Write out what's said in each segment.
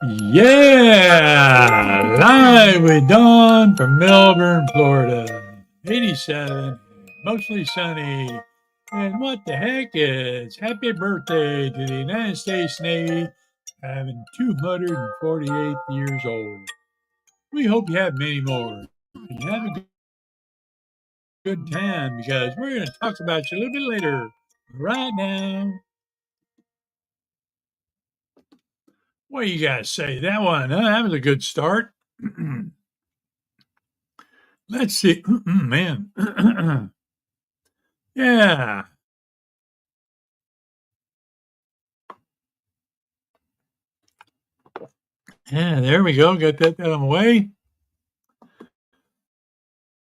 Yeah, live with Dawn from Melbourne, Florida. 87, mostly sunny. And what the heck is happy birthday to the United States Navy, having 248 years old. We hope you have many more. And have a good time because we're going to talk about you a little bit later. Right now, what do you guys say? That one, huh? That was a good start. Let's see. Man. Yeah. Yeah, there we go. Got that out of the way.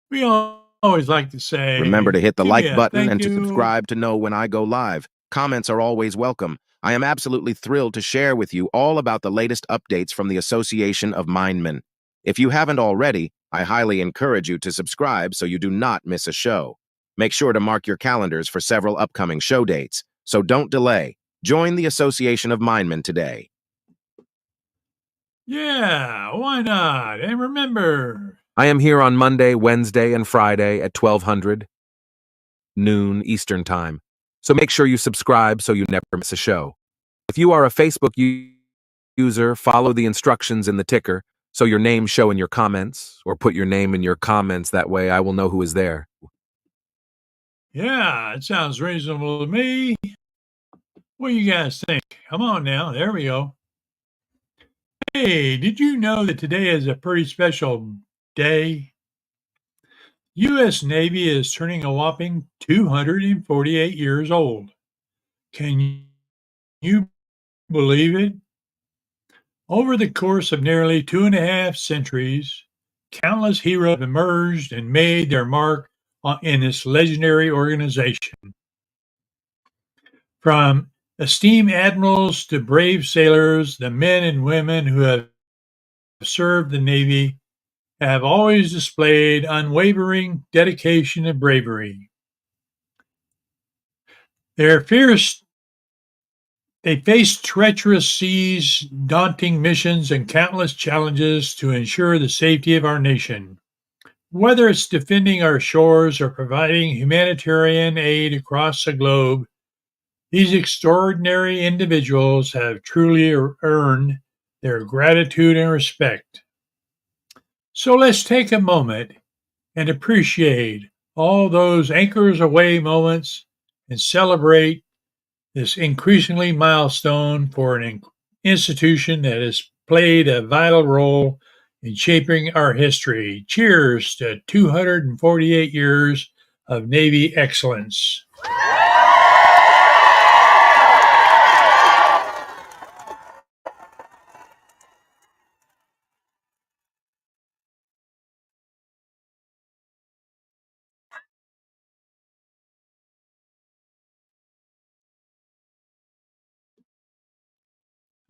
We always like to say, Remember to hit the give me like a button thank and to you. subscribe to know when I go live. Comments are always welcome. I am absolutely thrilled to share with you all about the latest updates from the Association of Mindmen. If you haven't already, I highly encourage you to subscribe so you do not miss a show. Make sure to mark your calendars for several upcoming show dates, so don't delay. Join the Association of Mindmen today. Yeah, why not? And remember, I am here on Monday, Wednesday, and Friday at 1200 noon Eastern Time. So make sure you subscribe so you never miss a show. If you are a Facebook user, follow the instructions in the ticker so your name show in your comments, or put your name in your comments. That way I will know who is there. yeah, it sounds reasonable to me. What do you guys think? Come on now. There we go. Hey, did you know that today is a pretty special day? U.S. Navy is turning a whopping 248 years old. Can you believe it? Over the course of nearly 2.5 centuries, countless heroes have emerged and made their mark in this legendary organization. From esteemed admirals to brave sailors, the men and women who have served the Navy have always displayed unwavering dedication and bravery. They faced treacherous seas, daunting missions, and countless challenges to ensure the safety of our nation. Whether it's defending our shores or providing humanitarian aid across the globe, these extraordinary individuals have truly earned their gratitude and respect. So let's take a moment and appreciate all those anchors aweigh moments and celebrate this increasingly milestone for an institution that has played a vital role in shaping our history. Cheers to 248 years of Navy excellence.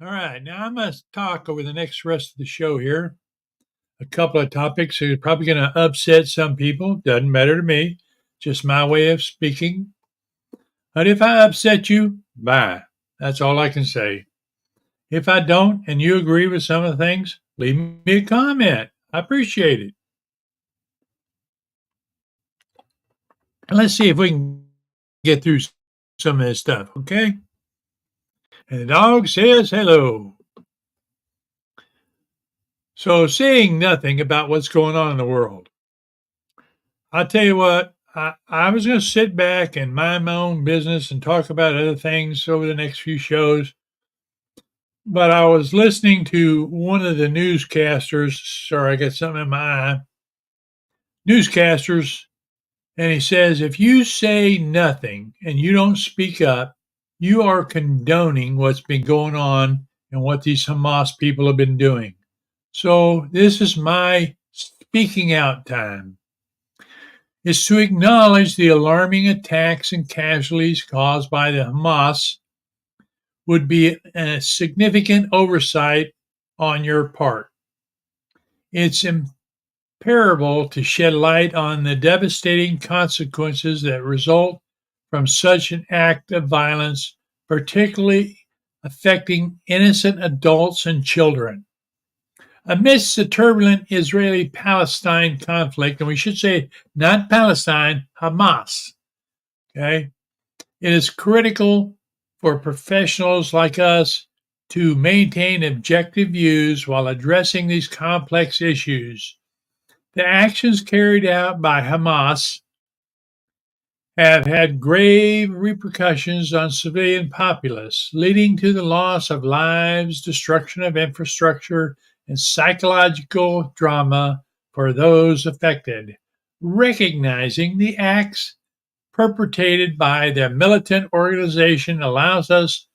All right, now I'm going to talk over the next rest of the show here. A couple of topics that are probably going to upset some people. Doesn't matter to me. Just my way of speaking. But if I upset you, bye. That's all I can say. If I don't and you agree with some of the things, leave me a comment. I appreciate it. And let's see if we can get through some of this stuff, okay? And the dog says hello. So, saying nothing about what's going on in the world. I'll tell you what, I was going to sit back and mind my own business and talk about other things over the next few shows. But I was listening to one of the newscasters. Sorry, I got something in my eye. Newscasters. And he says, if you say nothing and you don't speak up, you are condoning what's been going on and what these Hamas people have been doing. So this is my speaking out time. It's to acknowledge the alarming attacks and casualties caused by the Hamas would be a significant oversight on your part. It's imperative to shed light on the devastating consequences that result from such an act of violence, particularly affecting innocent adults and children. Amidst the turbulent Israeli-Palestine conflict, and we should say not Palestine, Hamas, okay, it is critical for professionals like us to maintain objective views while addressing these complex issues. The actions carried out by Hamas have had grave repercussions on civilian populace, leading to the loss of lives, destruction of infrastructure, and psychological drama for those affected. Recognizing the acts perpetrated by the militant organization allows us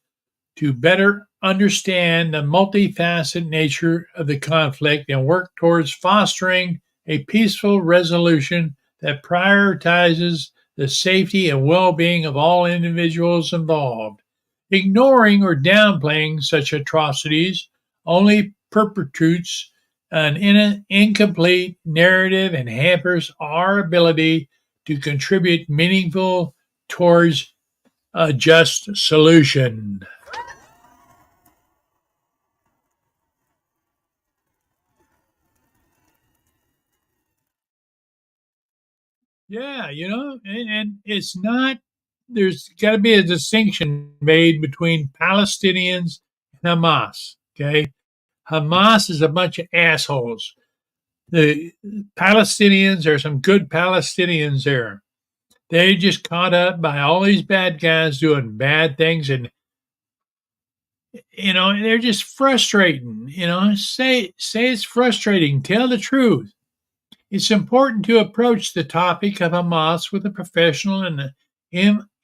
to better understand the multifaceted nature of the conflict and work towards fostering a peaceful resolution that prioritizes the safety and well-being of all individuals involved. Ignoring or downplaying such atrocities only perpetuates an incomplete narrative and hampers our ability to contribute meaningful towards a just solution. Yeah, and it's not, there's got to be a distinction made between Palestinians and Hamas. Okay. Hamas is a bunch of assholes. The Palestinians, there's some good Palestinians there. They just caught up by all these bad guys doing bad things, and they're just frustrating. Say it's frustrating. Tell the truth. It's important to approach the topic of Hamas with a professional and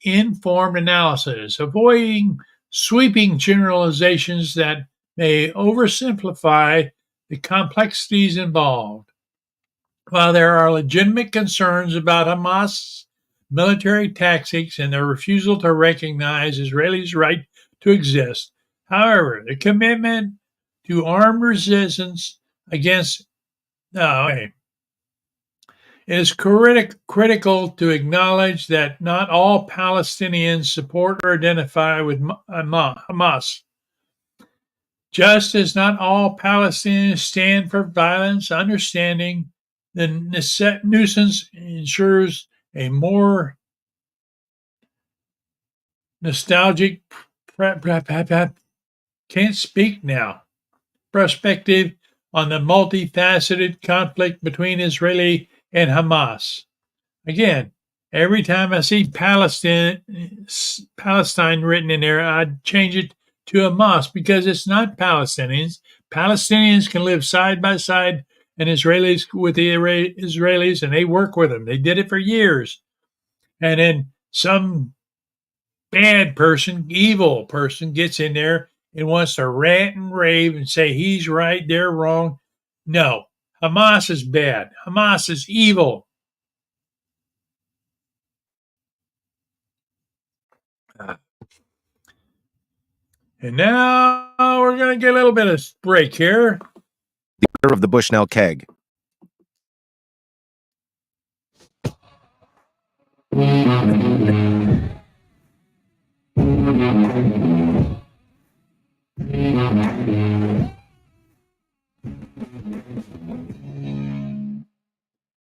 informed analysis, avoiding sweeping generalizations that may oversimplify the complexities involved. While there are legitimate concerns about Hamas military tactics and their refusal to recognize Israelis' right to exist, however, the commitment to armed resistance against it is critical to acknowledge that not all Palestinians support or identify with Hamas. Just as not all Palestinians stand for violence, understanding the nuisance ensures a more nostalgic, can't speak now, perspective on the multifaceted conflict between Israeli and Hamas. Again, every time I see Palestine written in there, I'd change it to Hamas because it's not Palestinians. Palestinians can live side by side and Israelis with the Israelis, and they work with them. They did it for years. And then some bad person, evil person gets in there and wants to rant and rave and say he's right, they're wrong. No, Hamas is bad. Hamas is evil. And now we're going to get a little bit of break here. The order of the Bushnell keg.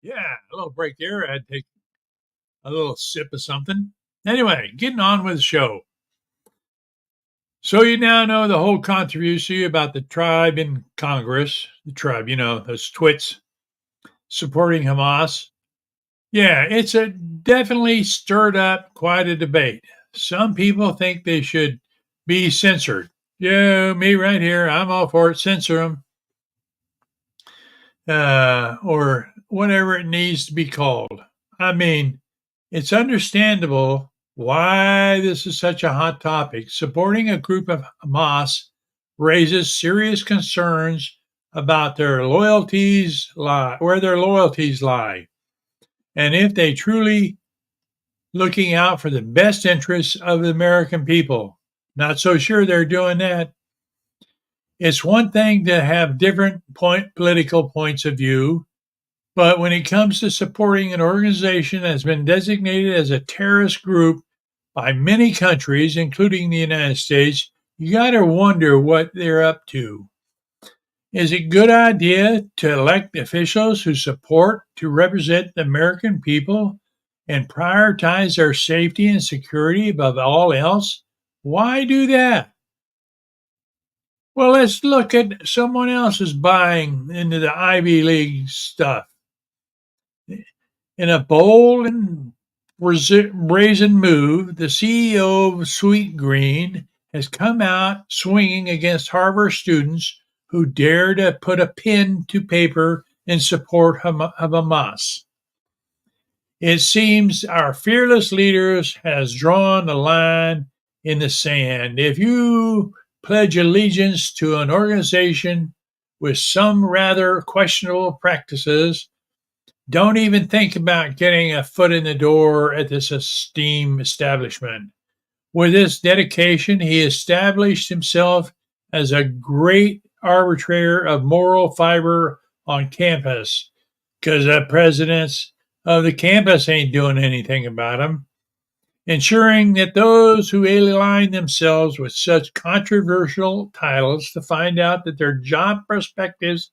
Yeah, a little break there. I'd take a little sip of something. Anyway, getting on with the show. So you now know the whole controversy about the tribe in Congress, the tribe, those twits supporting Hamas. Yeah, it's definitely stirred up quite a debate. Some people think they should be censored. Yeah, me right here. I'm all for it. Censor them. Or whatever it needs to be called. I mean, it's understandable why this is such a hot topic. Supporting a group of Hamas raises serious concerns about where their loyalties lie, and if they truly looking out for the best interests of the American people. Not so sure they're doing that. It's one thing to have different political points of view, but when it comes to supporting an organization that has been designated as a terrorist group by many countries, including the United States, you got to wonder what they're up to. Is it a good idea to elect officials who support to represent the American people and prioritize their safety and security above all else? Why do that? Well, let's look at someone else's buying into the Ivy League stuff. In a bold and brazen move, the CEO of Sweet Green has come out swinging against Harvard students who dare to put a pen to paper in support of Hamas. It seems our fearless leaders has drawn the line in the sand. If you pledge allegiance to an organization with some rather questionable practices, don't even think about getting a foot in the door at this esteemed establishment. With this dedication, he established himself as a great arbitrator of moral fiber on campus, because the presidents of the campus ain't doing anything about him, ensuring that those who align themselves with such controversial titles to find out that their job perspectives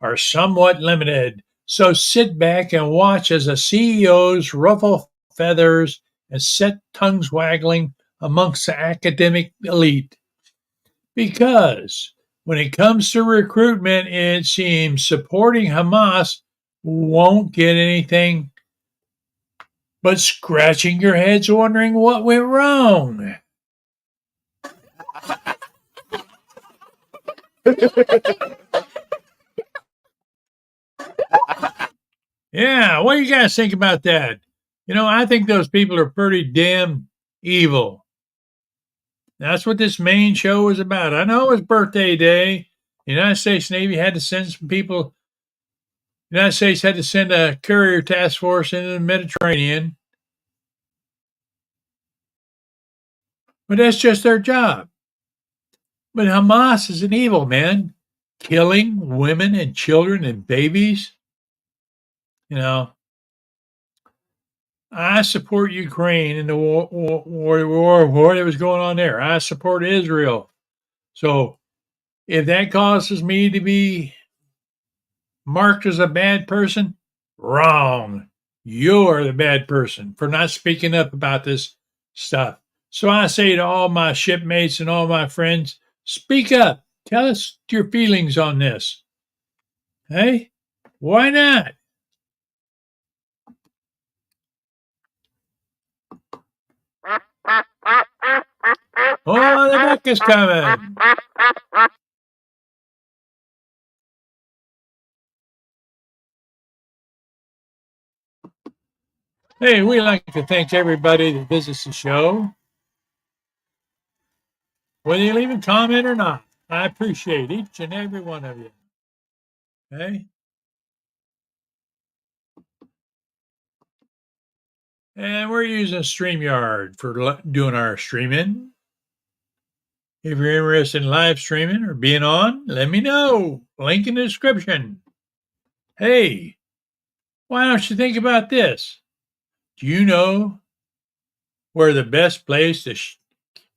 are somewhat limited. So sit back and watch as the CEOs ruffle feathers and set tongues waggling amongst the academic elite. Because when it comes to recruitment, it seems supporting Hamas won't get anything but scratching your heads wondering what went wrong. Yeah, what do you guys think about that? I think those people are pretty damn evil. That's what this main show was about. I know it was birthday day. The United States Navy had to send some people. The United States had to send a carrier task force into the Mediterranean. But that's just their job. But Hamas is an evil, man. Killing women and children and babies. I support Ukraine in the war that was going on there. I support Israel. So if that causes me to be marked as a bad person, wrong. You're the bad person for not speaking up about this stuff. So I say to all my shipmates and all my friends, speak up. Tell us your feelings on this. Hey, why not? Oh, the duck is coming. Hey, we'd like to thank everybody that visits the show. Whether you leave a comment or not, I appreciate each and every one of you. Okay? And we're using Streamyard for doing our streaming. If you're interested in live streaming or being on, let me know. Link in the description. Hey, why don't you think about this? Do you know where the best place to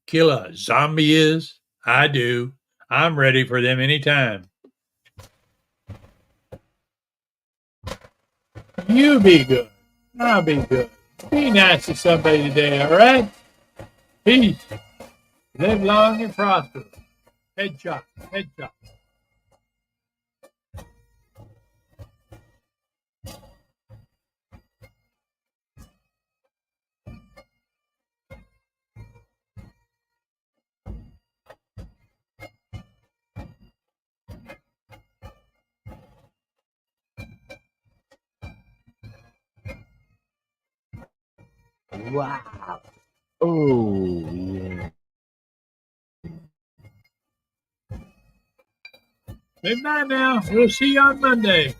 kill a zombie is? I do. I'm ready for them anytime. You be good. I'll be good. Be nice to somebody today, all right? Peace. Live long and prosper. Headshot. Headshot. Wow. Oh, yeah. Good night now. We'll see you on Monday.